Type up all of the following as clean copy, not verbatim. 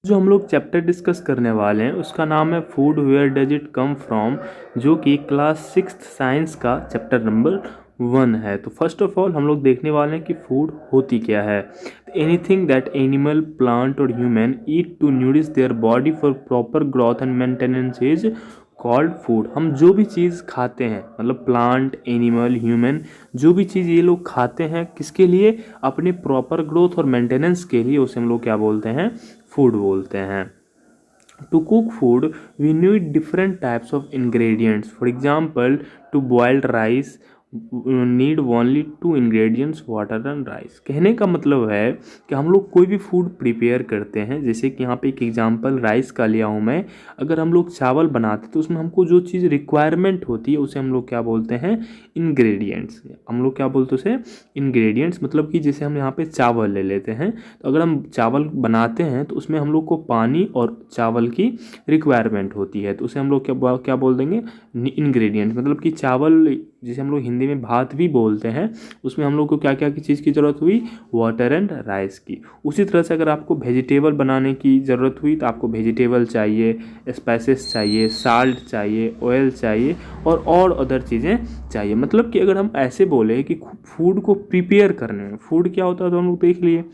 जो हम लोग चैप्टर डिस्कस करने वाले हैं उसका नाम है food where does it come from, जो कि क्लास 6th साइंस का चैप्टर नंबर 1 है। तो फर्स्ट ऑफ ऑल हम लोग देखने वाले हैं कि फूड होती क्या है। एनीथिंग दैट एनिमल प्लांट और human eat to nourish their body for proper growth and maintenance is called food. हम जो भी चीज़ खाते हैं, मतलब प्लांट, एनिमल, ह्यूमन, जो भी चीज़ ये लोग खाते हैं किसके लिए, अपने प्रॉपर ग्रोथ और मेंटेनेंस के लिए, उसे हम लोग क्या बोलते हैं, फूड बोलते हैं। To cook food, we need different types of ingredients. For example, to boiled rice, need only two ingredients, water and rice. कहने का मतलब है कि हम लोग कोई भी फूड प्रिपेयर करते हैं, जैसे कि यहाँ पे एक एग्जांपल राइस का लिया हूँ मैं। अगर हम लोग चावल बनाते तो उसमें हमको जो चीज़ रिक्वायरमेंट होती है उसे हम लोग क्या बोलते हैं, इंग्रेडिएंट्स। हम लोग क्या बोलते हैं उसे, इंग्रेडिएंट्स। मतलब कि जैसे हम यहाँ पे चावल ले लेते हैं, तो अगर हम चावल बनाते हैं तो उसमें हम लोग को पानी और चावल की रिक्वायरमेंट होती है, तो उसे हम लोग क्या क्या बोल देंगे, इंग्रेडिएंट्स। मतलब कि चावल, जिसे हम लोग हिंदी में भात भी बोलते हैं, उसमें हम लोग को क्या क्या की चीज़ की ज़रूरत हुई, वाटर एंड राइस की। उसी तरह से अगर आपको वेजिटेबल बनाने की ज़रूरत हुई तो आपको वेजिटेबल चाहिए, स्पाइसेस चाहिए, साल्ट चाहिए, ऑयल चाहिए और अदर चीज़ें चाहिए। मतलब कि अगर हम ऐसे बोले कि फूड को प्रिपेयर करने में, फूड क्या होता है तो हम लोग देख लिए।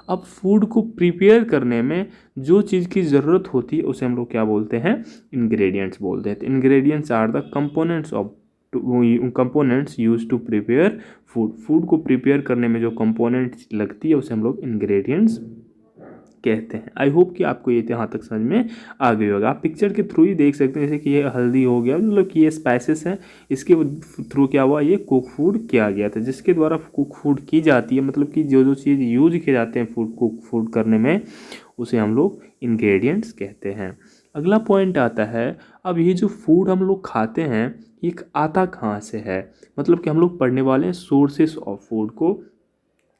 अब फूड को प्रिपेयर करने में जो चीज़ की ज़रूरत होती है उसे हम लोग क्या बोलते हैं, इंग्रेडिएंट्स बोलते हैं। तो ingredients are the components use to prepare food. Food को प्रिपेयर करने में जो कंपोनेंट्स लगती है उसे हम लोग इंग्रेडिएंट्स कहते हैं। आई होप कि आपको ये यहाँ तक समझ में आ गई होगा। आप पिक्चर के थ्रू ही देख सकते हैं, जैसे कि ये हल्दी हो गया, मतलब कि ये स्पाइसेस हैं, इसके थ्रू क्या हुआ, ये कुक फूड किया गया था। जिसके द्वारा कुक फूड की जाती है, मतलब कि जो जो चीज़ यूज किए जाते हैं फूड कुक फूड करने में, उसे हम लोग इंग्रेडिएंट्स कहते हैं। अगला पॉइंट आता है, अब ये जो फूड हम लोग खाते हैं ये आता कहाँ से है। मतलब कि हम लोग पढ़ने वाले हैं सोर्सेस ऑफ फूड को।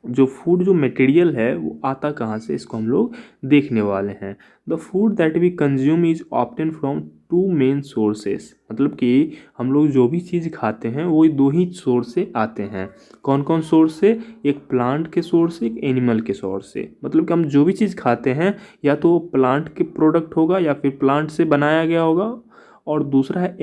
जो फूड जो मटेरियल है वो आता कहाँ से, इसको हम लोग देखने वाले हैं। The food that we consume is obtain from two main sources. मतलब कि हम लोग जो भी चीज़ खाते हैं वो दो ही सोर्स से आते हैं। कौन कौन सोर्स से, एक प्लांट के सोर्स से, एक एनिमल के सोर्स से। मतलब कि हम जो भी चीज़ खाते हैं या तो प्लांट के प्रोडक्ट होगा या फिर प्लांट से बनाया गया होगा, और दूसरा है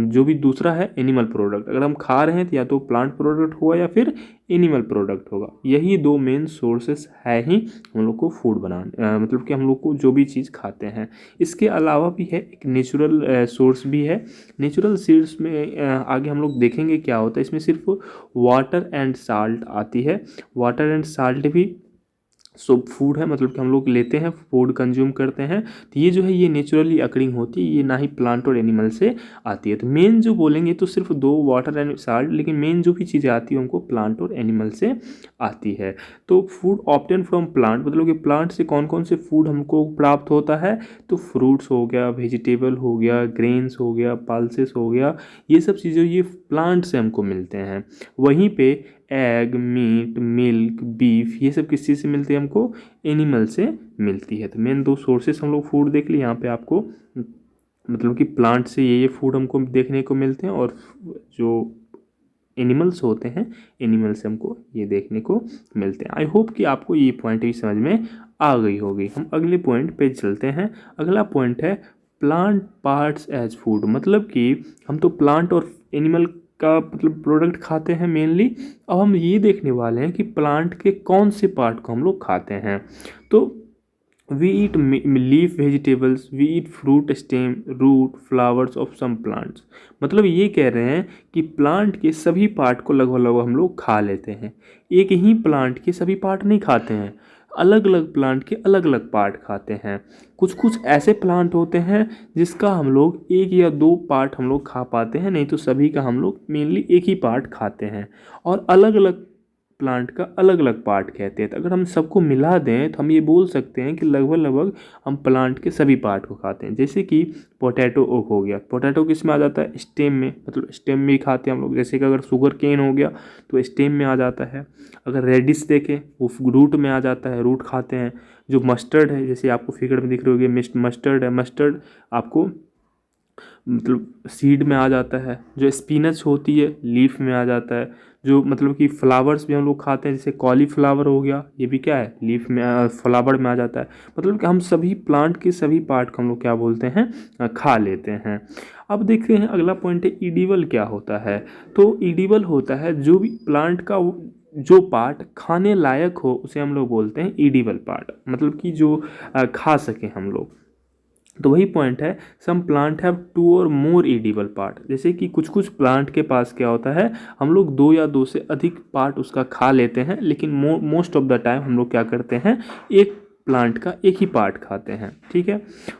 जो भी दूसरा है एनिमल प्रोडक्ट। अगर हम खा रहे हैं तो या तो प्लांट प्रोडक्ट होगा या फिर एनिमल प्रोडक्ट होगा। यही दो मेन सोर्सेस है ही हम लोग को फूड बनाने, मतलब कि हम लोग को जो भी चीज़ खाते हैं। इसके अलावा भी है एक नेचुरल सोर्स भी है। नेचुरल सोर्स में आगे हम लोग देखेंगे क्या होता है। इसमें सिर्फ वाटर एंड साल्ट आती है। वाटर एंड साल्ट भी फूड है, मतलब कि हम लोग लेते हैं, फूड कंज्यूम करते हैं। तो ये जो है ये नेचुरली अकरिंग होती है, ये ना ही प्लांट और एनिमल से आती है। तो मेन जो बोलेंगे तो सिर्फ दो, वाटर एंड साल्ट, लेकिन मेन जो भी चीज़ें आती है उनको प्लांट और एनिमल से आती है। तो फूड ऑप्टेन फ्रॉम प्लांट, मतलब कि प्लांट से कौन कौन से फूड हमको प्राप्त होता है, तो फ्रूट्स हो गया, वेजिटेबल हो गया, ग्रेन्स हो गया, पल्सेस हो गया, ये सब चीज़ें ये प्लांट से हमको मिलते हैं। वहीं पे एग, मीट, मिल्क, बीफ, ये सब किस चीज़ से मिलती है हमको, एनिमल से मिलती है। तो मेन दो सोर्सेस हम लोग फूड देख लिए यहाँ पे आपको, मतलब कि प्लांट से ये फूड हमको देखने को मिलते हैं, और जो एनिमल्स होते हैं एनिमल से हमको ये देखने को मिलते हैं। आई होप कि आपको ये पॉइंट भी समझ में आ गई होगी। हम अगले पॉइंट पे चलते हैं। अगला पॉइंट है प्लांट पार्ट्स एज फूड। मतलब कि हम तो प्लांट और एनिमल का मतलब प्रोडक्ट खाते हैं मेनली। अब हम ये देखने वाले हैं कि प्लांट के कौन से पार्ट को हम लोग खाते हैं। तो we eat leaf vegetables, we eat fruit stem, root, flowers of some plants. मतलब ये कह रहे हैं कि प्लांट के सभी पार्ट को लगभग लगभग हम लोग खा लेते हैं। एक ही प्लांट के सभी पार्ट नहीं खाते हैं, अलग अलग प्लांट के अलग अलग पार्ट खाते हैं। कुछ कुछ ऐसे प्लांट होते हैं जिसका हम लोग एक या दो पार्ट हम लोग खा पाते हैं, नहीं तो सभी का हम लोग मेनली एक ही पार्ट खाते हैं। और अलग अलग प्लांट का अलग अलग पार्ट कहते हैं। तो अगर हम सबको मिला दें तो हम ये बोल सकते हैं कि लगभग लगभग हम प्लांट के सभी पार्ट को खाते हैं। जैसे कि पोटैटो हो गया, पोटैटो किस में आ जाता है, स्टेम में, मतलब स्टेम में ही खाते हैं हम लोग। जैसे कि अगर शुगर केन हो गया तो स्टेम में आ जाता है। अगर रेडिश देखें वो रूट में आ जाता है, रूट खाते हैं। जो मस्टर्ड है, जैसे आपको फिगर में दिख रही होगी, मस्टर्ड है, मस्टर्ड आपको मतलब सीड में आ जाता है। जो स्पिनच होती है लीफ में आ जाता है। जो मतलब कि फ्लावर्स भी हम लोग खाते हैं, जैसे कॉलीफ्लावर हो गया, ये भी क्या है, लीफ में फ्लावर में आ जाता है। मतलब कि हम सभी प्लांट के सभी पार्ट को हम लोग क्या बोलते हैं, खा लेते हैं। अब देखते हैं अगला पॉइंट है ईडिबल क्या होता है। तो ईडिबल होता है जो भी प्लांट का जो पार्ट खाने लायक हो उसे हम लोग बोलते हैं ईडिबल पार्ट, मतलब कि जो खा सके हम लोग। तो वही पॉइंट है, सम प्लांट हैव 2 और more एडिबल पार्ट। जैसे कि कुछ कुछ प्लांट के पास क्या होता है, हम लोग 2 या 2 से अधिक पार्ट उसका खा लेते हैं, लेकिन मोस्ट ऑफ द टाइम हम लोग क्या करते हैं, एक प्लांट का एक ही पार्ट खाते हैं। ठीक है।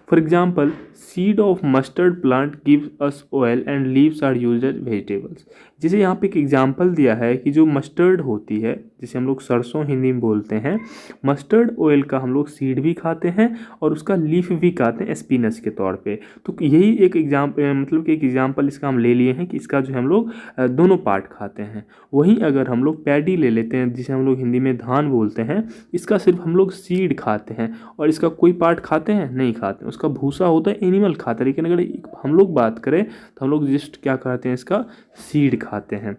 For example seed of mustard plant gives us oil and leaves are used as vegetables. जैसे यहाँ पे एक एग्जाम्पल दिया है कि जो मस्टर्ड होती है, जिसे हम लोग सरसों हिंदी में बोलते हैं, मस्टर्ड ऑयल का हम लोग सीड भी खाते हैं और उसका लीफ भी खाते हैं स्पिनच के तौर पे। तो यही एक मतलब कि एक एग्जाम्पल इसका हम ले लिए हैं कि इसका जो हम लोग दोनों पार्ट खाते हैं। वहीं अगर हम लोग पैडी ले लेते हैं, जिसे हम लोग हिंदी में धान बोलते हैं, इसका सिर्फ हम लोग सीड खाते हैं और इसका कोई पार्ट खाते हैं नहीं खाते हैं। उसका भूसा होता है एनिमल खाता है, लेकिन अगर हम लोग बात करें तो हम लोग जस्ट क्या करते हैं, इसका सीड खाते हैं।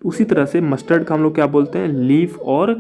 तो उसी तरह से मस्टर्ड का हम लोग क्या बोलते हैं, लीफ और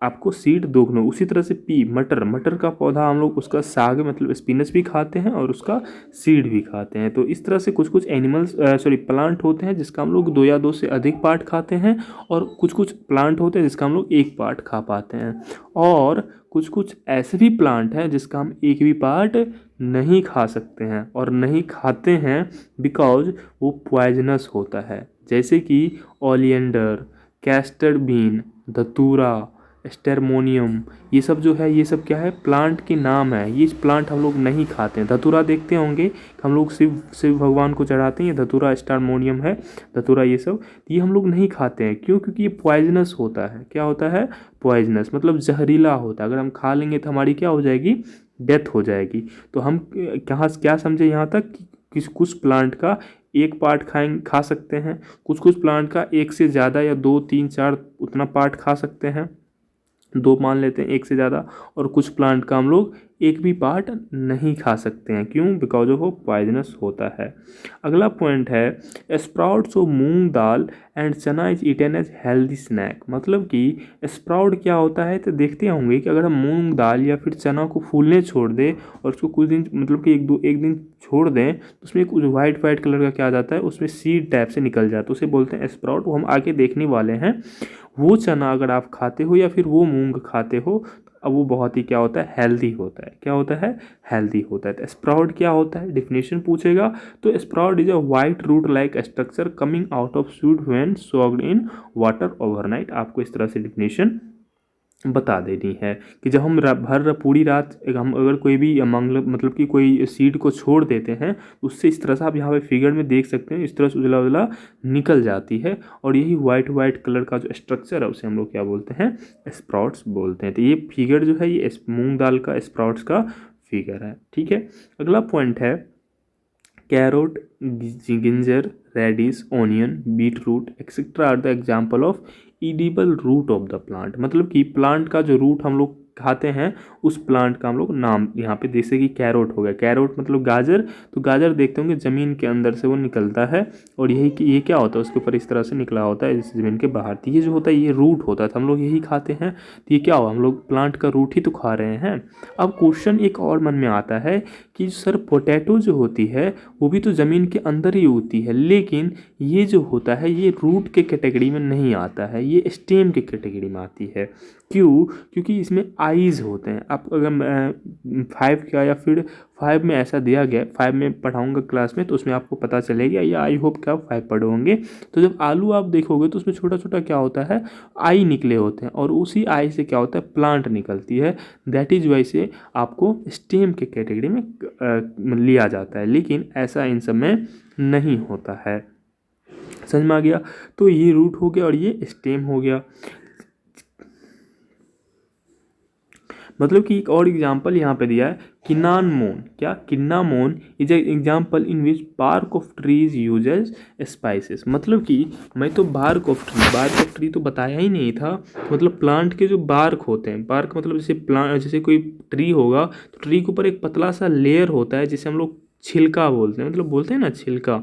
आपको सीड दोनों। उसी तरह से पी मटर, मटर का पौधा हम लोग उसका साग मतलब स्पिनच भी खाते हैं और उसका सीड भी खाते हैं। तो इस तरह से कुछ कुछ एनिमल्स प्लांट होते हैं जिसका हम लोग 2 या 2 से अधिक पार्ट खाते हैं, और कुछ कुछ प्लांट होते हैं जिसका हम लोग एक पार्ट खा पाते हैं, और कुछ कुछ ऐसे भी प्लांट हैं जिसका हम एक भी पार्ट नहीं खा सकते हैं और नहीं खाते हैं बिकॉज वो पॉइजनस होता है। जैसे कि ओलियंडर, कैस्टर बीन, धतूरा, स्टेरमोनियम, ये सब जो है, ये सब क्या है, प्लांट के नाम है। ये प्लांट हम लोग नहीं खाते हैं। धतूरा देखते होंगे, हम लोग शिव भगवान को चढ़ाते हैं, ये धतूरा स्टेरमोनियम है, धतूरा ये सब, ये हम लोग नहीं खाते हैं। क्यों? क्योंकि ये पॉइजनस होता है। क्या होता है? पॉइजनस, मतलब जहरीला होता है। अगर हम खा लेंगे तो हमारी क्या हो जाएगी, डेथ हो जाएगी। तो हम कहाँ क्या समझे यहाँ तक कि कुछ प्लांट का एक पार्ट खा सकते हैं, कुछ कुछ प्लांट का एक से ज़्यादा या 2 3 4 उतना पार्ट खा सकते हैं, 2 मान लेते हैं एक से ज़्यादा, और कुछ प्लांट का हम लोग एक भी पार्ट नहीं खा सकते हैं। क्यों? बिकॉज ऑफ वो पॉइजनस होता है। अगला पॉइंट है sprouts of moong dal and chana is eaten as healthy snack. मतलब कि स्प्राउट क्या होता है, तो देखते होंगे कि अगर हम मूंग दाल या फिर चना को फूलने छोड़ दें और उसको कुछ दिन मतलब कि एक दिन छोड़ दें, तो उसमें एक वाइट वाइट कलर का क्या आ जाता है, उसमें सीड टाइप से निकल जाता है, उसे बोलते हैं स्प्राउट। वो हम आगे देखने वाले हैं। वो चना अगर आप खाते हो या फिर वो मूंग खाते हो, अब वो बहुत ही क्या होता है, हेल्दी होता है। क्या होता है? हेल्दी होता है। तो स्प्राउट क्या होता है, डिफिनेशन पूछेगा तो sprout is a white root like structure coming out of seed when soaked in water overnight. आपको इस तरह से डिफिनेशन बता देनी है कि जब हम पूरी रात हम अगर कोई भी मतलब कि कोई सीड को छोड़ देते हैं, उससे इस तरह से आप यहाँ पे फिगर में देख सकते हैं, इस तरह से उजला उजला निकल जाती है, और यही वाइट वाइट कलर का जो स्ट्रक्चर है उसे हम लोग क्या बोलते हैं, स्प्राउट्स बोलते हैं। तो ये फिगर जो है ये मूंग दाल का स्प्राउट्स का फिगर है। ठीक है। अगला पॉइंट है carrot, ginger, radish, onion, beet root etcetera are the example of edible root of the plant. मतलब कि प्लांट का जो रूट हम लोग खाते हैं उस प्लांट का हम लोग नाम यहाँ पे, जैसे कि कैरोट हो गया, कैरोट मतलब गाजर, तो गाजर देखते होंगे ज़मीन के अंदर से वो निकलता है, और यही कि ये क्या होता है, उसके ऊपर इस तरह से निकला होता है इस ज़मीन के बाहर। तो ये जो होता है ये रूट होता है, तो हम लोग यही खाते हैं। तो ये क्या हुआ, हम लोग प्लांट का रूट ही तो खा रहे हैं। अब क्वेश्चन एक और मन में आता है कि सर पोटैटो जो होती है वो भी तो ज़मीन के अंदर ही होती है, लेकिन ये जो होता है ये रूट के कैटेगरी में नहीं आता है, ये स्टेम के कैटेगरी में आती है। क्यों? क्योंकि इसमें आईज होते हैं। आप अगर 5 का या फिर 5 में ऐसा दिया गया, 5 में पढ़ाऊंगा क्लास में तो उसमें आपको पता चलेगा, या आई होप कि आप 5 पढ़े होंगे। तो जब आलू आप देखोगे तो उसमें छोटा छोटा क्या होता है, आई निकले होते हैं, और उसी आई से क्या होता है, प्लांट निकलती है। दैट इज वाई से आपको स्टेम के कैटेगरी में लिया जाता है, लेकिन ऐसा इन सब में नहीं होता है। समझ में आ गया? तो ये रूट हो गया और ये स्टेम हो गया। मतलब कि एक और एग्जाम्पल यहाँ पे दिया है, किन्नामोन। क्या? Cinnamon is a example in which bark of trees use as spices. मतलब कि मैं तो बार्क ऑफ ट्री तो बताया ही नहीं था। मतलब प्लांट के जो बार्क होते हैं, बार्क मतलब जैसे कोई ट्री होगा तो ट्री के ऊपर एक पतला सा लेयर होता है जिसे हम लोग छिलका बोलते हैं, मतलब बोलते हैं ना छिलका,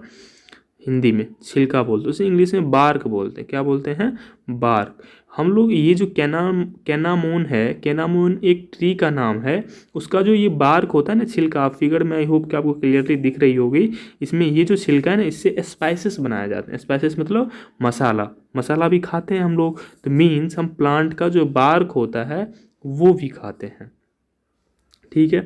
हिंदी में छिलका बोलते हैं, उसे इंग्लिश में बार्क बोलते हैं। क्या बोलते हैं? बार्क। हम लोग ये जो कैनामोन है, कैनामोन एक ट्री का नाम है, उसका जो ये बार्क होता है ना, छिलका, फिगर में आई होप कि आपको क्लियरली दिख रही होगी। इसमें ये जो छिलका है ना, इससे स्पाइसेस बनाए जाते हैं। स्पाइसेस मतलब मसाला, मसाला भी खाते हैं हम लोग। तो मीन्स हम प्लांट का जो बार्क होता है वो भी खाते हैं। ठीक है।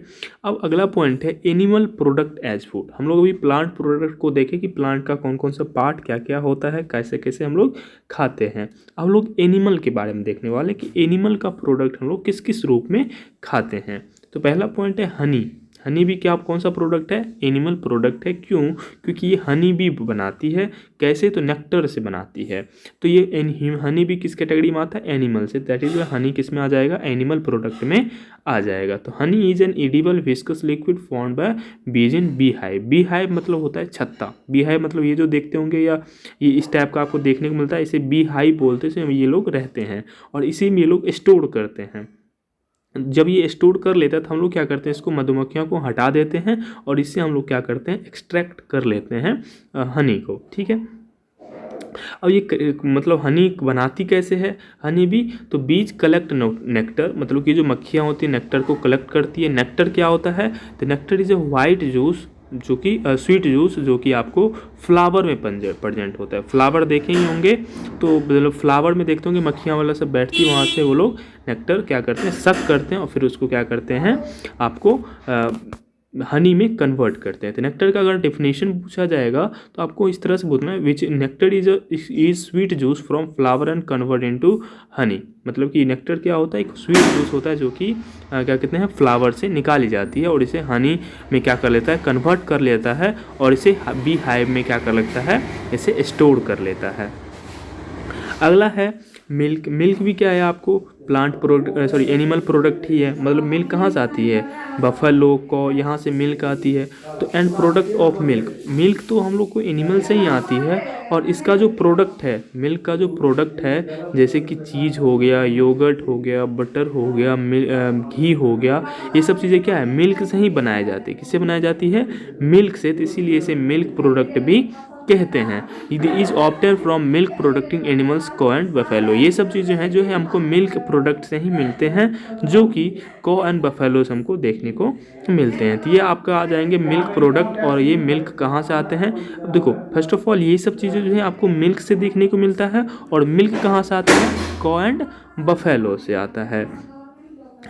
अब अगला पॉइंट है एनिमल प्रोडक्ट एज फूड। हम लोग अभी प्लांट प्रोडक्ट को देखें कि प्लांट का कौन कौन सा पार्ट क्या क्या होता है, कैसे कैसे हम लोग खाते हैं। अब हम लोग एनिमल के बारे में देखने वाले कि एनिमल का प्रोडक्ट हम लोग किस किस रूप में खाते हैं। तो पहला पॉइंट है हनी। हनी भी क्या कौन सा प्रोडक्ट है? एनिमल प्रोडक्ट है। क्यों? क्योंकि ये हनी भी बनाती है। कैसे? तो नेक्टर से बनाती है। तो ये हनी भी किस कैटेगरी में आता है? एनिमल से। दैट इज हनी किस में आ जाएगा? एनिमल प्रोडक्ट में आ जाएगा। तो honey is an edible viscous liquid formed by बीज in bee hive. Bee hive मतलब होता है छत्ता। बी हाइव मतलब ये जो देखते होंगे या ये इस टाइप का आपको देखने को मिलता है, इसे बी हाइव बोलते हैं। ये लोग रहते हैं और इसी में ये लोग स्टोर करते हैं। जब ये स्टोर कर लेता है तो हम लोग क्या करते हैं, इसको मधुमक्खियों को हटा देते हैं और इससे हम लोग क्या करते हैं, एक्सट्रैक्ट कर लेते हैं हनी को। ठीक है। अब ये मतलब हनी बनाती कैसे है हनी भी? तो बीज कलेक्ट नेक्टर, मतलब कि जो मक्खियाँ होती हैं नेक्टर को कलेक्ट करती है। नेक्टर क्या होता है? तो nectar is a white juice, जो कि स्वीट जूस, जो कि आपको फ्लावर में प्रेजेंट होता है। फ्लावर देखे ही होंगे, तो मतलब फ्लावर में देखते होंगे मक्खियाँ वाला सब बैठती, वहाँ से वो लोग नेक्टर क्या करते हैं, सक करते हैं और फिर उसको क्या करते हैं, आपको हनी में कन्वर्ट करते हैं। तो नेक्टर का अगर डेफिनेशन पूछा जाएगा तो आपको इस तरह से बोलना है, which nectar is sweet juice from flower and convert into honey. मतलब कि नेक्टर क्या होता है, एक स्वीट जूस होता है जो कि क्या कहते हैं, फ्लावर से निकाली जाती है और इसे हनी में क्या कर लेता है, कन्वर्ट कर लेता है और इसे बी हाइव में क्या कर लेता है, इसे स्टोर कर लेता है। अगला है मिल्क। मिल्क भी क्या है, आपको plant product, sorry animal product ही है। मतलब मिल्क कहाँ से आती है? बफेलो को, यहाँ से मिल्क आती है। तो and product of milk, milk तो हम लोग को एनिमल से ही आती है और इसका जो प्रोडक्ट है, मिल्क का जो प्रोडक्ट है, जैसे कि चीज़ हो गया, योगर्ट हो गया, बटर हो गया, घी हो गया, ये सब चीज़ें क्या है, मिल्क से ही बनाई जाती है। किससे बनाई जाती है? मिल्क से। तो इसीलिए इसे मिल्क प्रोडक्ट भी कहते हैं। It is obtain from milk प्रोडक्टिंग animals को एंड बफेलो। ये सब चीज़ें हैं जो है हमको मिल्क प्रोडक्ट से ही मिलते हैं, जो कि को एंड बफेलो से हमको देखने को मिलते हैं। तो ये आपका आ जाएंगे मिल्क प्रोडक्ट। और ये मिल्क कहाँ से आते हैं? अब देखो, फर्स्ट ऑफ ऑल ये सब चीज़ें जो है आपको मिल्क से देखने को मिलता है। और मिल्क कहाँ से आता है? को एंड बफेलो से आता है।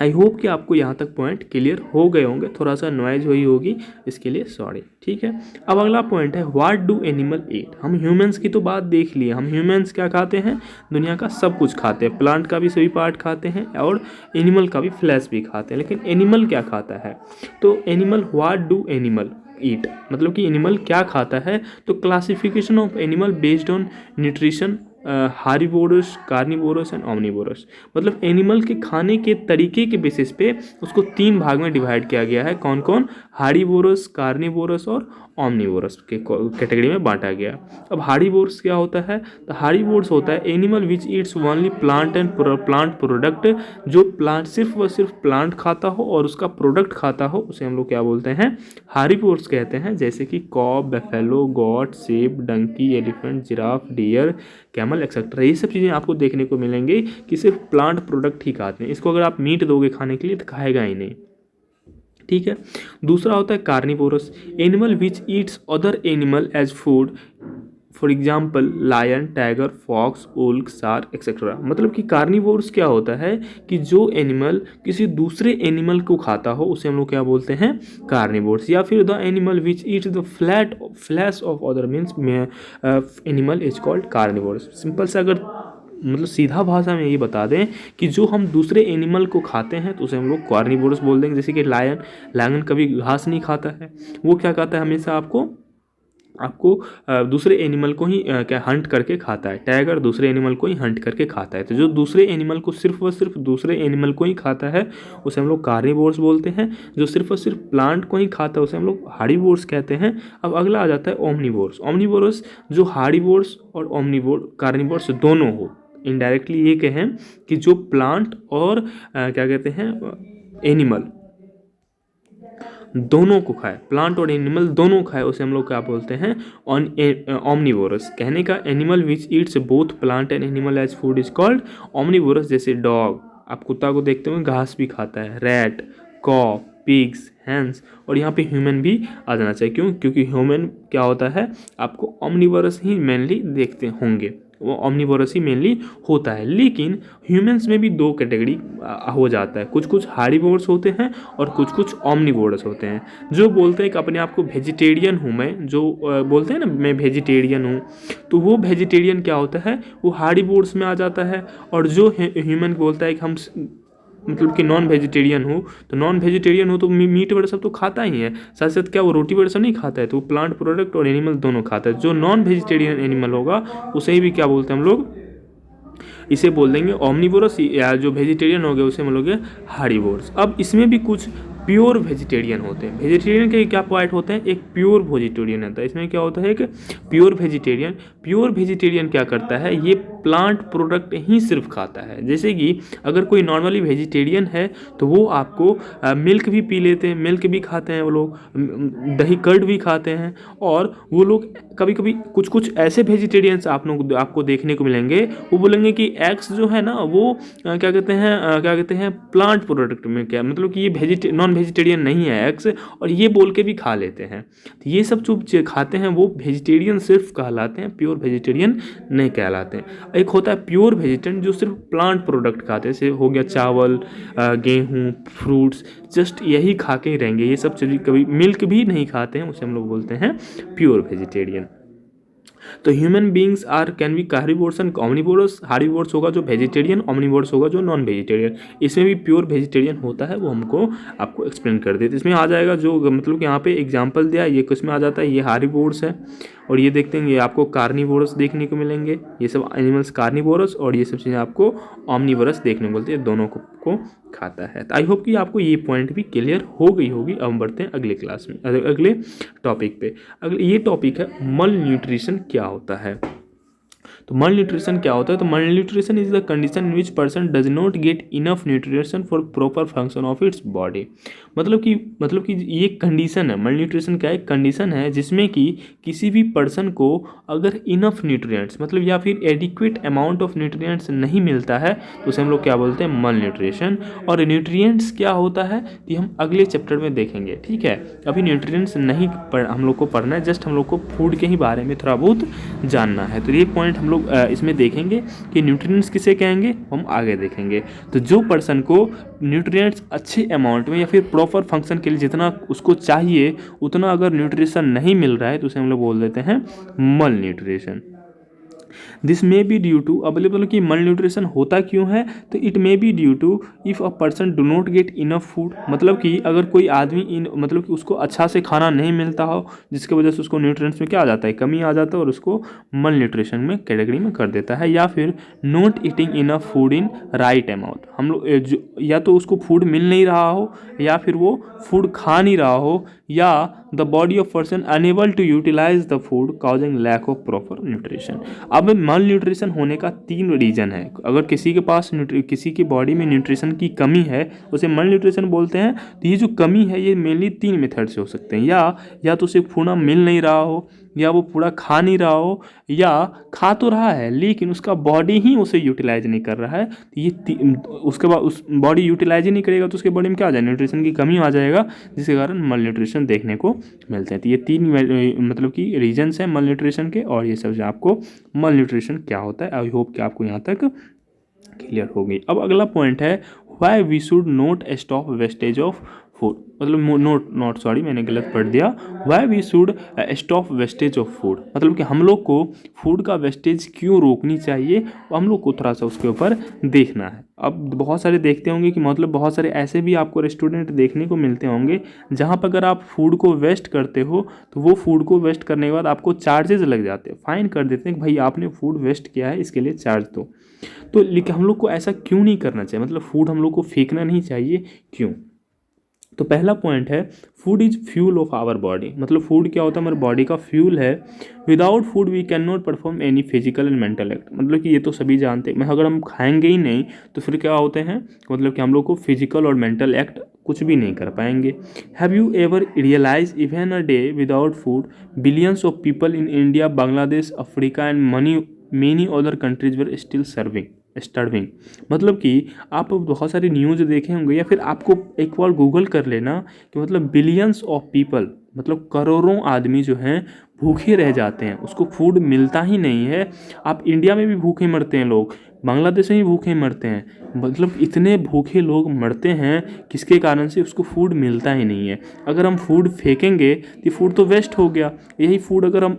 आई होप कि आपको यहाँ तक पॉइंट क्लियर हो गए होंगे। थोड़ा सा नॉइज हुई होगी, इसके लिए सॉरी। ठीक है। अब अगला पॉइंट है व्हाट डू एनिमल ईट। हम ह्यूमंस की तो बात देख लिए। हम ह्यूमंस क्या खाते हैं? दुनिया का सब कुछ खाते हैं। प्लांट का भी सभी पार्ट खाते हैं और एनिमल का भी फ्लैश भी खाते हैं। लेकिन एनिमल क्या खाता है? तो animal, what do animal eat, मतलब कि एनिमल क्या खाता है। तो classification of animal based on nutrition, herbivores, carnivorous and omnivorous. मतलब एनिमल के खाने के तरीके के बेसिस पे उसको 3 भाग में डिवाइड किया गया है। कौन कौन? हार्बीवोरस, कार्निवोरस और ओमनिवोरस के कैटेगरी में बांटा गया। अब हार्बीवोरस क्या होता है? तो हार्बीवोरस होता है animal which Yeats only plant and plant product. जो प्लांट, सिर्फ व सिर्फ प्लांट खाता हो और उसका प्रोडक्ट खाता हो, उसे हम लोग क्या बोलते हैं? हार्बीवोरस कहते हैं। जैसे कि cow, buffalo, goat, sheep, donkey, elephant, giraffe, deer, camel etcetera. ये सब चीज़ें आपको देखने को मिलेंगी कि सिर्फ प्लांट प्रोडक्ट ही खाते हैं। इसको अगर आप मीट दोगे खाने के लिए तो खाएगा ही नहीं। ठीक है। दूसरा होता है carnivorous, animal which eats other animal as food, for example lion, tiger, fox, wolf, shark etcetera. मतलब कि कार्निवोरस क्या होता है कि जो एनिमल किसी दूसरे एनिमल को खाता हो उसे हम लोग क्या बोलते हैं? कार्निवोरस। या फिर the animal which eats the flash of other means animal is called carnivorous. Simple से अगर मतलब सीधा भाषा में ये बता दें कि जो हम दूसरे एनिमल को खाते हैं तो उसे हम लोग कार्निवोरस बोल देंगे। जैसे कि लायन, लायन कभी घास नहीं खाता है, वो क्या खाता है, हमेशा आपको दूसरे एनिमल को ही क्या हंट करके खाता है। टाइगर दूसरे एनिमल को ही हंट करके खाता है। तो जो दूसरे एनिमल को सिर्फ व सिर्फ दूसरे एनिमल को ही खाता है उसे हम लोग कार्निवोरस बोलते हैं। जो सिर्फ और सिर्फ प्लांट को ही खाता है उसे हम लोग हार्बीवोरस कहते हैं। अब अगला आ जाता है ओमनिवोरस। ओमनिवोरस जो हार्बीवोरस और कार्निवोरस दोनों हो। इनडायरेक्टली ये कहें कि जो प्लांट और क्या कहते हैं, एनिमल, दोनों को खाए, प्लांट और एनिमल दोनों खाए, उसे हम लोग क्या बोलते हैं, ऑमनिवोरस। कहने का animal which eats both plant and animal as food is called omnivorous. जैसे डॉग, आप कुत्ता को देखते हो घास भी खाता है, रैट, कॉ, पिग्स, हैंस, और यहाँ पे ह्यूमन भी आ जाना चाहिए। क्यों? क्योंकि ह्यूमन क्या होता है, आपको ऑमनिवोरस ही मेनली देखते होंगे, वो ऑमनिवोरस ही मेनली होता है। लेकिन ह्यूमंस में भी दो कैटेगरी हो जाता है, कुछ कुछ हार्बीवोर्स होते हैं और कुछ कुछ ऑमनिवोरस होते हैं। जो बोलते हैं कि अपने आप को वेजिटेरियन हूँ मैं, जो बोलते हैं ना मैं वेजिटेरियन हूँ, तो वो वेजिटेरियन क्या होता है, वो हार्बीवोर्स में आ जाता है। और जो ह्यूमन बोलता है कि हम मतलब कि नॉन वेजिटेरियन हो, तो नॉन वेजिटेरियन हो तो मीट वगैरह सब तो खाता ही है, साथ साथ क्या वो रोटी वगैरह सब नहीं खाता है, तो वो प्लांट प्रोडक्ट और एनिमल दोनों खाता है। जो नॉन वेजिटेरियन एनिमल होगा उसे भी क्या बोलते हैं हम लोग, इसे बोल देंगे ऑमनिवोरस, या जो वेजिटेरियन हो गए उसे हम लोग हार्बीवोर्स। अब इसमें भी कुछ प्योर वेजिटेरियन होते हैं। वेजिटेरियन के क्या पॉइंट होते हैं, एक प्योर वेजिटेरियन होता है, इसमें क्या होता है एक प्योर वेजिटेरियन। प्योर वेजिटेरियन क्या करता है, ये प्लांट प्रोडक्ट ही सिर्फ खाता है। जैसे कि अगर कोई नॉर्मली वेजिटेरियन है तो वो आपको मिल्क भी पी लेते हैं, मिल्क भी खाते हैं वो लोग, दही कर्ड भी खाते हैं। और वो लोग कभी कभी कुछ कुछ ऐसे वेजिटेरियंस आपको देखने को मिलेंगे, वो बोलेंगे कि एग्स जो है ना वो क्या कहते हैं प्लांट प्रोडक्ट में, क्या मतलब कि ये नॉन वेजिटेरियन नहीं है एग्स, और ये बोल के भी खा लेते हैं। तो ये सब जो खाते हैं वो वेजिटेरियन सिर्फ कहलाते हैं, प्योर वेजिटेरियन नहीं कहलाते हैं। एक होता है प्योर वेजिटेरियन जो सिर्फ प्लांट प्रोडक्ट खाते हैं, जैसे हो गया चावल, गेहूँ, फ्रूट्स, जस्ट यही खा के ही रहेंगे, ये सब चीज़, कभी मिल्क भी नहीं खाते हैं, उसे हम लोग बोलते हैं प्योर वेजिटेरियन। तो human beings are can be carnivores and omnivorous. Herbivores होगा जो वेजिटेरियन, ऑमनिवोरस होगा जो नॉन वेजिटेरियन। इसमें भी प्योर वेजिटेरियन होता है, वो हमको आपको एक्सप्लेन कर देते। इसमें आ जाएगा जो मतलब कि यहाँ पे एग्जांपल दिया, ये किस में आ जाता है, ये हार्बीवोर्स है। और ये देखते हैं, ये आपको कार्निवोरस देखने को मिलेंगे, ये सब एनिमल्स कार्निवोरस, और ये सब चीज़ें आपको ऑमनिवोरस देखने को मिलती है, दोनों को खाता है। तो आई होप कि आपको ये पॉइंट भी क्लियर हो गई होगी। अब हम बढ़ते हैं अगले क्लास में, अगले टॉपिक पे। अगले ये टॉपिक है मल न्यूट्रिशन क्या होता है। तो मल न्यूट्रिशन क्या होता है, तो मल nutrition is the condition in which person does not get enough nutrition for proper function of its body. मतलब कि ये कंडीशन है, मल न्यूट्रिशन क्या है, कंडीशन है जिसमें कि किसी भी पर्सन को अगर इनफ न्यूट्रिएंट्स मतलब या फिर एडिक्वेट अमाउंट ऑफ न्यूट्रिएंट्स नहीं मिलता है तो उसे हम लोग क्या बोलते हैं, मल न्यूट्रिशन। और न्यूट्रिएंट्स क्या होता है ये हम अगले चैप्टर में देखेंगे, ठीक है। अभी न्यूट्रिएंट्स नहीं हम लोग को पढ़ना है, जस्ट हम लोग को फूड के ही बारे में थोड़ा बहुत जानना है। तो ये पॉइंट हम लोग इसमें देखेंगे कि न्यूट्रिएंट्स किसे कहेंगे, हम आगे देखेंगे। तो जो पर्सन को न्यूट्रिएंट्स अच्छे अमाउंट में या फिर प्रॉपर फंक्शन के लिए जितना उसको चाहिए उतना अगर न्यूट्रिशन नहीं मिल रहा है तो उसे हम लोग बोल देते हैं malnutrition. This may be due to, available कि मल न्यूट्रिशन होता क्यों है, तो it may be due to if a person do not get enough food. मतलब कि अगर कोई आदमी मतलब कि उसको अच्छा से खाना नहीं मिलता हो, जिसकी वजह से उसको न्यूट्रिएंट्स में क्या आ जाता है, कमी आ जाता है, और उसको मल न्यूट्रिशन में कैटेगरी में कर देता है। या फिर not eating enough food in right amount, हम लोग या तो उसको फूड मिल नहीं रहा हो, या फिर वो फूड खा नहीं रहा हो, या the body of person unable to utilize the food causing lack of proper nutrition. अब मल न्यूट्रिशन होने का 3 रीजन है। अगर किसी के पास किसी की बॉडी में न्यूट्रिशन की कमी है उसे मल न्यूट्रिशन बोलते हैं। तो ये जो कमी है ये मेनली 3 मेथड से हो सकते हैं, या तो उसे पूरा मिल नहीं रहा हो, या वो पूरा खा नहीं रहा हो, या खा तो रहा है लेकिन उसका बॉडी ही उसे यूटिलाइज नहीं कर रहा है। तो ये उसके बाद उस बॉडी यूटिलाइज ही नहीं करेगा तो उसके बॉडी में क्या आ जाएगा, न्यूट्रिशन की कमी आ जाएगा, जिसके कारण मल न्यूट्रिशन देखने को मिलते हैं। तो ये 3 मतलब कि रीजन्स हैं मल न्यूट्रिशन के, और ये सब आपको मल न्यूट्रिशन क्या होता है आई होप कि आपको यहाँ तक क्लियर हो गई। अब अगला पॉइंट है why we should not stop wastage of food. मतलब नॉट सॉरी मैंने गलत पढ़ दिया, why we should stop wastage of food. मतलब कि हम लोग को फूड का वेस्टेज क्यों रोकनी चाहिए, हम लोग को थोड़ा सा उसके ऊपर देखना है। अब बहुत सारे देखते होंगे कि मतलब बहुत सारे ऐसे भी आपको रेस्टोरेंट देखने को मिलते होंगे जहाँ पर अगर आप फूड को वेस्ट करते हो तो वो फूड को वेस्ट करने के बाद आपको चार्जेस लग जाते हैं, फाइन कर देते हैं कि भाई आपने फूड वेस्ट किया है इसके लिए चार्ज दो। तो लेकिन हम लोग को ऐसा क्यों नहीं करना चाहिए, मतलब फूड हम लोग को फेंकना नहीं चाहिए, क्यों। तो पहला पॉइंट है food is fuel of our body. मतलब फूड क्या होता है, हमारे बॉडी का फ्यूल है। Without food we can not perform any physical and mental act. मतलब कि ये तो सभी जानते हैं, अगर हम खाएंगे ही नहीं तो फिर क्या होते हैं, मतलब कि हम लोग को फिजिकल और मेंटल एक्ट कुछ भी नहीं कर पाएंगे। Have you ever realize even a day without food billions of people in India, Bangladesh, Africa and many other countries were still starving. मतलब कि आप बहुत सारी न्यूज़ देखे होंगे या फिर आपको एक बार गूगल कर लेना कि मतलब बिलियंस ऑफ पीपल, मतलब करोड़ों आदमी जो हैं भूखे रह जाते हैं, उसको फूड मिलता ही नहीं है। आप इंडिया में भी भूखे मरते हैं लोग, बांग्लादेश में भी भूखे मरते हैं, मतलब इतने भूखे लोग मरते हैं किसके कारण से, उसको फूड मिलता ही नहीं है। अगर हम फूड फेंकेंगे तो फूड तो वेस्ट हो गया। यही फूड अगर हम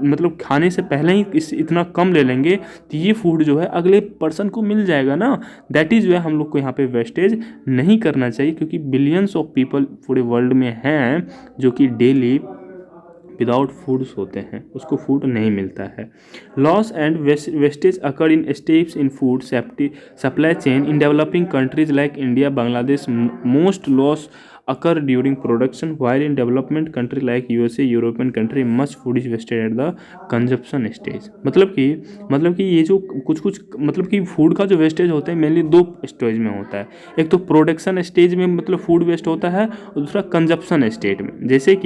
मतलब खाने से पहले ही इतना कम ले लेंगे तो ये फूड जो है अगले पर्सन को मिल जाएगा ना। दैट इज़ जो है हम लोग को यहाँ पे वेस्टेज नहीं करना चाहिए, क्योंकि बिलियंस ऑफ पीपल पूरे वर्ल्ड में हैं जो कि डेली विदाउट फूड्स होते हैं, उसको फूड नहीं मिलता है। Loss and wastage occur in steps in food safety supply chain in developing countries like India, Bangladesh. Most loss occur during production, while in development country like USA, European country much food is wasted at the consumption stage। मतलब कि ये जो कुछ मतलब कि food का जो wastage होता है मेनली दो स्टेज में होता है। एक तो प्रोडक्शन स्टेज में मतलब फूड वेस्ट होता है, और दूसरा कंजप्शन स्टेज में। जैसे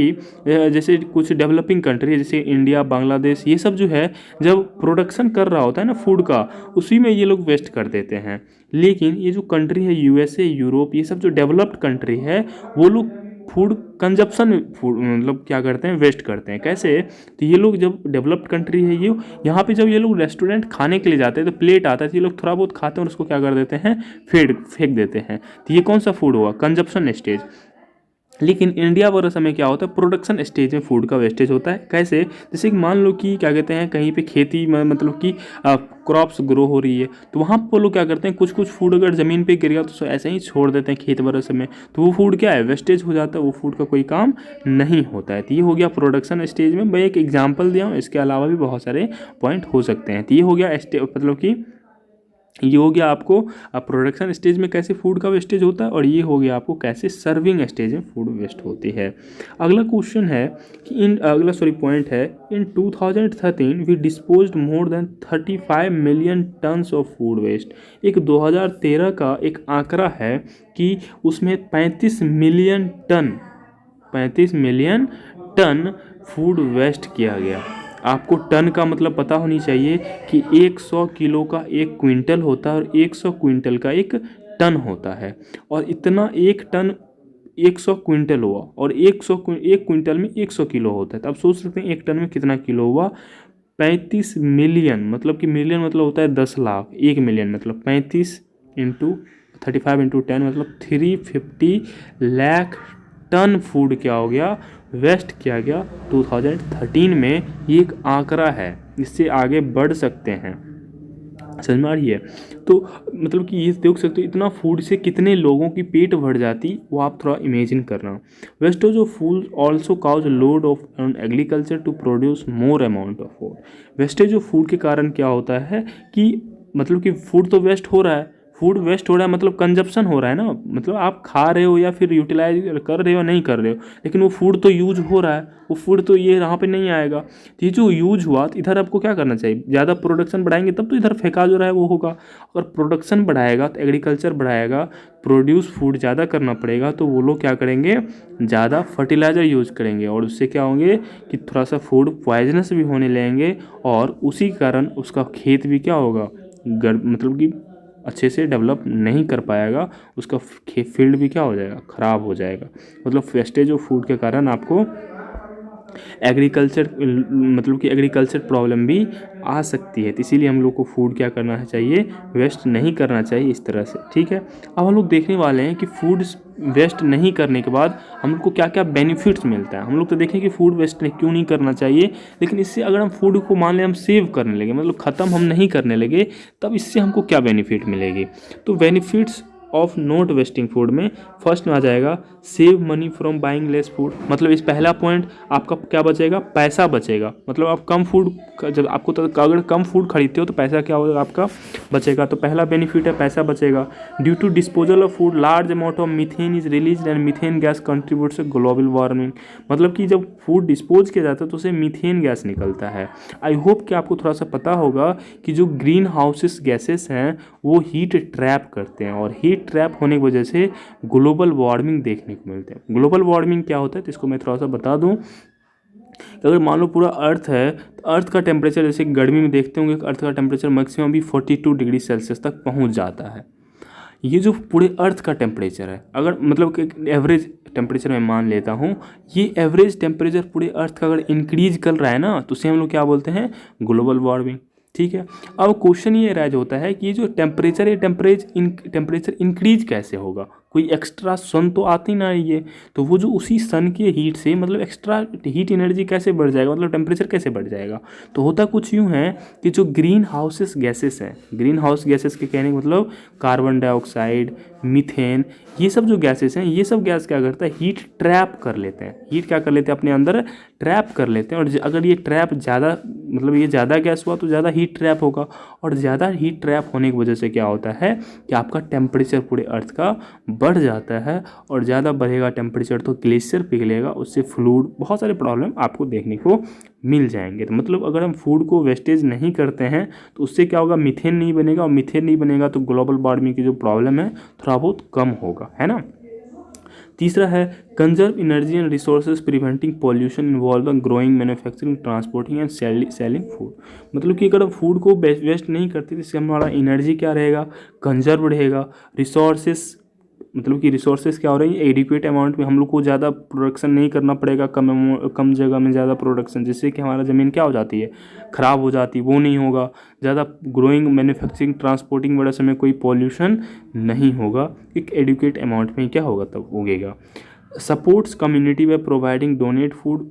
कुछ डेवलपिंग कंट्री जैसे इंडिया, बांग्लादेश, ये सब जो है जब प्रोडक्शन कर रहा होता है ना फूड का, उसी में ये लोग वेस्ट कर देते हैं। लेकिन ये जो कंट्री है यूएसए, यूरोप, ये सब जो डेवलप्ड कंट्री है वो लोग फूड कंजप्शन फूड मतलब क्या करते हैं, वेस्ट करते हैं। कैसे, तो ये लोग जब डेवलप्ड कंट्री है ये, यहाँ पे जब ये लोग रेस्टोरेंट खाने के लिए जाते हैं तो प्लेट आता है तो ये लोग थोड़ा बहुत खाते हैं और उसको क्या कर देते हैं, फेंक देते हैं। तो ये कौन सा फूड हुआ, कंजप्शन स्टेज। लेकिन इंडिया वगैरह में क्या होता है, प्रोडक्शन स्टेज में फूड का वेस्टेज होता है। कैसे, जैसे कि मान लो कि क्या कहते हैं कहीं पे खेती में मतलब कि क्रॉप्स ग्रो हो रही है, तो वहाँ पर लोग क्या करते हैं कुछ फूड अगर ज़मीन पे गिर गया तो ऐसे ही छोड़ देते हैं खेत वगैरह में, तो वो फूड क्या है, वेस्टेज हो जाता है, वो फूड का कोई काम नहीं होता है। तो ये हो गया प्रोडक्शन स्टेज में, मैं एक एग्जाम्पल दिया हूँ, इसके अलावा भी बहुत सारे पॉइंट हो सकते हैं। तो ये हो गया मतलब कि ये हो गया आपको प्रोडक्शन स्टेज में कैसे फूड का वेस्टेज होता है, और ये हो गया आपको कैसे सर्विंग स्टेज में फूड वेस्ट होती है। अगला क्वेश्चन है कि पॉइंट है, in 2013 we disposed more than 35 million tons of food waste. एक 2013 का एक आंकड़ा है कि उसमें 35 मिलियन टन फूड वेस्ट किया गया। आपको टन का मतलब पता होनी चाहिए कि 100 किलो का एक क्विंटल होता है और 100 क्विंटल का एक टन होता है, और इतना एक टन 100 क्विंटल हुआ, और एक क्विंटल में 100 किलो होता है। तो आप सोच सकते हैं एक टन में कितना किलो हुआ, 35 मिलियन, मतलब कि मिलियन मतलब होता है 10 लाख, 1 मिलियन मतलब 35 इंटू 35 इंटू 10 मतलब 350 लाख टन फूड क्या हो गया, वेस्ट किया गया 2013 में। ये एक आंकड़ा है, इससे आगे बढ़ सकते हैं, समझ में आ रही है। तो मतलब कि ये देख सकते हो इतना फूड से कितने लोगों की पेट भर जाती, वो आप थोड़ा इमेजिन करना। Wastage of food also causes load of on agriculture to produce more amount of food. Wastage of food के कारण क्या होता है कि मतलब कि फूड तो वेस्ट हो रहा है, फूड वेस्ट हो रहा है मतलब कंजप्शन हो रहा है ना, मतलब आप खा रहे हो या फिर यूटिलाइज कर रहे हो नहीं कर रहे हो, लेकिन वो फूड तो यूज हो रहा है, वो फूड तो ये यहाँ पे नहीं आएगा। तो ये जो यूज हुआ तो इधर आपको क्या करना चाहिए, ज़्यादा प्रोडक्शन बढ़ाएंगे तब तो इधर फेंका जो रहा है वो होगा। अगर प्रोडक्शन बढ़ाएगा तो एग्रीकल्चर बढ़ाएगा, प्रोड्यूस फूड ज़्यादा करना पड़ेगा, तो वो लोग क्या करेंगे, ज़्यादा फर्टिलाइज़र यूज करेंगे, और उससे क्या होंगे कि थोड़ा सा फूड पॉइजनस भी होने लगेंगे, और उसी कारण उसका खेत भी क्या होगा, मतलब कि अच्छे से डेवलप नहीं कर पाएगा, उसका फील्ड भी क्या हो जाएगा, ख़राब हो जाएगा। मतलब वेस्टेज ऑफ फूड के कारण आपको एग्रीकल्चर प्रॉब्लम भी आ सकती है। तो इसीलिए हम लोग को फूड क्या करना चाहिए, वेस्ट नहीं करना चाहिए इस तरह से, ठीक है। अब हम लोग देखने वाले हैं कि फूड वेस्ट नहीं करने के बाद हम लोग को क्या क्या बेनिफिट्स मिलता है। हम लोग तो देखें कि फूड वेस्ट क्यों नहीं करना चाहिए, लेकिन इससे अगर हम फूड को मान लें हम सेव करने लगे, मतलब ख़त्म हम नहीं करने लगे, तब इससे हमको क्या बेनिफिट मिलेगी। तो benefits of not wasting food में फर्स्ट में आ जाएगा save money from buying less food. मतलब इस पहला पॉइंट आपका क्या बचेगा, पैसा बचेगा। मतलब आप कम फूड, जब आपको तो अगर कम फूड खरीदते हो तो पैसा क्या होगा आपका बचेगा। तो पहला बेनिफिट है पैसा बचेगा। Due to disposal of food large amount of methane is release and methane gas contributes global warming. मतलब कि जब फूड डिस्पोज किया जाता है तो उसे मीथेन गैस निकलता है। आई होप कि आपको थोड़ा सा पता होगा कि जो ग्रीन हाउसेस गैसेस हैं वो हीट ट्रैप करते हैं, और हीट हीट ट्रैप होने की वजह से ग्लोबल वार्मिंग देखने को मिलते हैं। ग्लोबल वार्मिंग क्या होता है तो इसको मैं थोड़ा सा बता दूं। अगर मान लो पूरा अर्थ है तो अर्थ का टेम्परेचर, जैसे गर्मी में देखते होंगे अर्थ का टेम्परेचर मैक्सिमम भी 42 डिग्री सेल्सियस तक पहुंच जाता है। ये जो पूरे अर्थ का टेम्परेचर है, अगर मतलब कि एवरेज टेम्परेचर मैं मान लेता हूँ, ये एवरेज टेम्परेचर पूरे अर्थ का अगर इंक्रीज कर रहा है ना तो उसे हम लोग क्या बोलते हैं, ग्लोबल वार्मिंग। ठीक है, अब क्वेश्चन ये राइज होता है कि ये जो टेम्परेचर है टेम्परेचर इंक्रीज कैसे होगा, कोई एक्स्ट्रा सन तो आती ना रही है, तो वो जो उसी सन के हीट से मतलब एक्स्ट्रा हीट एनर्जी कैसे बढ़ जाएगा, मतलब टेम्परेचर कैसे बढ़ जाएगा। तो होता कुछ यूँ है कि जो ग्रीन हाउसेस गैसेस हैं, ग्रीन हाउस गैसेस के कहने का मतलब कार्बन डाइऑक्साइड, मीथेन, ये सब जो गैसेस हैं, ये सब गैस क्या करता है, हीट ट्रैप कर लेते हैं, हीट क्या कर लेते हैं अपने अंदर ट्रैप कर लेते हैं। और अगर ये ट्रैप ज़्यादा मतलब ये ज़्यादा गैस हुआ तो ज़्यादा हीट ट्रैप होगा, और ज़्यादा हीट ट्रैप होने की वजह से क्या होता है कि आपका टेम्परेचर पूरे अर्थ का बढ़ जाता है, और ज़्यादा बढ़ेगा टेम्परेचर तो ग्लेशियर पिघलेगा, उससे फ्लूड, बहुत सारे प्रॉब्लम आपको देखने को मिल जाएंगे। तो मतलब अगर हम फूड को वेस्टेज नहीं करते हैं तो उससे क्या होगा, मीथेन नहीं बनेगा, और मीथेन नहीं बनेगा तो ग्लोबल वार्मिंग की जो प्रॉब्लम है थोड़ा बहुत कम होगा, है ना। तीसरा है conserve energy and resources preventing pollution involve growing, manufacturing, transporting and selling food. मतलब कि अगर फूड को वेस्ट नहीं करते तो इससे हमारा एनर्जी क्या रहेगा, कंजर्व रहेगा। रिसोर्सेस मतलब कि रिसोर्सेज क्या हो रही है, एडिक्वेट अमाउंट में, हम लोग को ज़्यादा प्रोडक्शन नहीं करना पड़ेगा, कम जगह में ज़्यादा प्रोडक्शन, जिससे कि हमारा ज़मीन क्या हो जाती है, ख़राब हो जाती है, वो नहीं होगा। ज़्यादा ग्रोइंग, मैन्युफैक्चरिंग, ट्रांसपोर्टिंग वगैरह से में कोई पॉल्यूशन नहीं होगा, एक एडिक्वेट अमाउंट में क्या होगा तब उगेगा। Supports community by providing donate food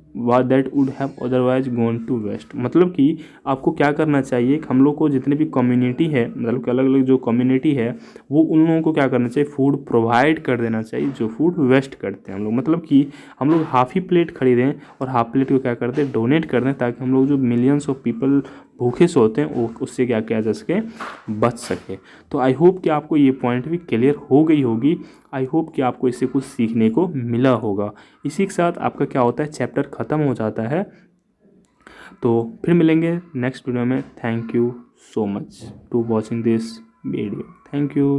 that would have otherwise gone to waste. मतलब कि आपको क्या करना चाहिए कि हम लोग को जितने भी कम्युनिटी है, मतलब कि अलग अलग जो कम्युनिटी है, वो उन लोगों को क्या करना चाहिए, फूड प्रोवाइड कर देना चाहिए जो फूड वेस्ट करते हैं हम लोग। मतलब कि हम लोग हाफ़ ही प्लेट खरीदें और हाफ प्लेट को क्या करते हैं, डोनेट कर दें, ताकि हम लोग जो मिलियंस ऑफ पीपल भूखे सोते हैं वो उससे क्या किया जा सके, बच सके। तो आई होप कि आपको ये पॉइंट भी क्लियर हो गई होगी। आई होप कि आपको इससे कुछ सीखने को मिला होगा। इसी के साथ आपका क्या होता है, चैप्टर ख़त्म हो जाता है। तो फिर मिलेंगे नेक्स्ट वीडियो में। Thank you so much to watching this video. Thank you.